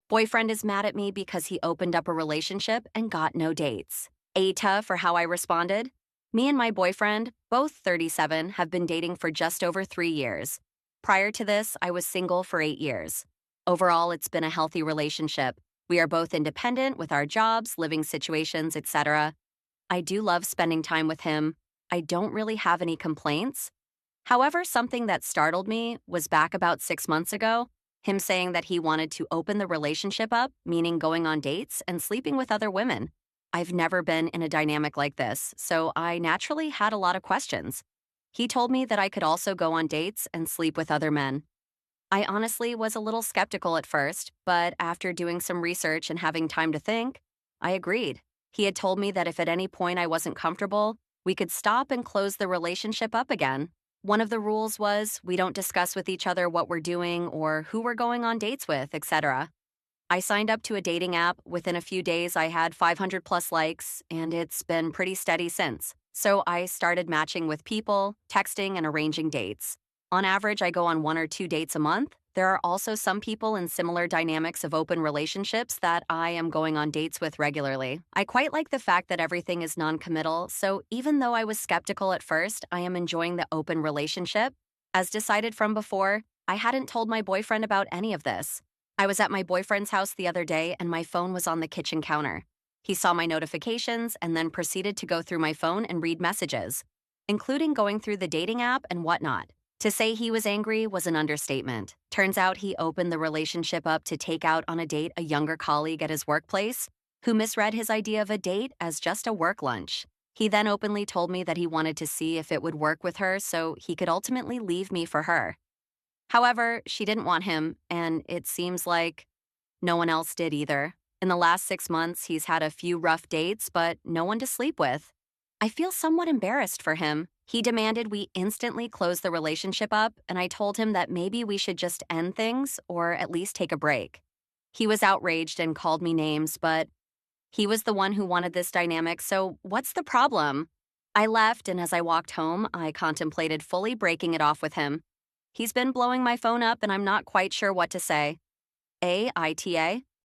Boyfriend is mad at me because he opened up a relationship and got no dates. Aita for how I responded. Me and my boyfriend, both 37, have been dating for just over 3 years. Prior to this, I was single for 8 years. Overall, it's been a healthy relationship. We are both independent with our jobs, living situations, etc. I do love spending time with him. I don't really have any complaints. However, something that startled me was back about 6 months ago, him saying that he wanted to open the relationship up, meaning going on dates and sleeping with other women. I've never been in a dynamic like this, so I naturally had a lot of questions. He told me that I could also go on dates and sleep with other men. I honestly was a little skeptical at first, but after doing some research and having time to think, I agreed. He had told me that if at any point I wasn't comfortable, we could stop and close the relationship up again. One of the rules was we don't discuss with each other what we're doing or who we're going on dates with, etc. I signed up to a dating app. Within a few days, I had 500 plus likes, and it's been pretty steady since. So I started matching with people, texting, and arranging dates. On average, I go on 1 or 2 dates a month. There are also some people in similar dynamics of open relationships that I am going on dates with regularly. I quite like the fact that everything is non-committal, so even though I was skeptical at first, I am enjoying the open relationship. As decided from before, I hadn't told my boyfriend about any of this. I was at my boyfriend's house the other day and my phone was on the kitchen counter. He saw my notifications and then proceeded to go through my phone and read messages, including going through the dating app and whatnot. To say he was angry was an understatement. Turns out he opened the relationship up to take out on a date a younger colleague at his workplace who misread his idea of a date as just a work lunch. He then openly told me that he wanted to see if it would work with her so he could ultimately leave me for her. However, she didn't want him, and it seems like no one else did either. In the last 6 months, he's had a few rough dates, but no one to sleep with. I feel somewhat embarrassed for him. He demanded we instantly close the relationship up, and I told him that maybe we should just end things or at least take a break. He was outraged and called me names, but he was the one who wanted this dynamic, so what's the problem? I left, and as I walked home, I contemplated fully breaking it off with him. He's been blowing my phone up, and I'm not quite sure what to say. Aita?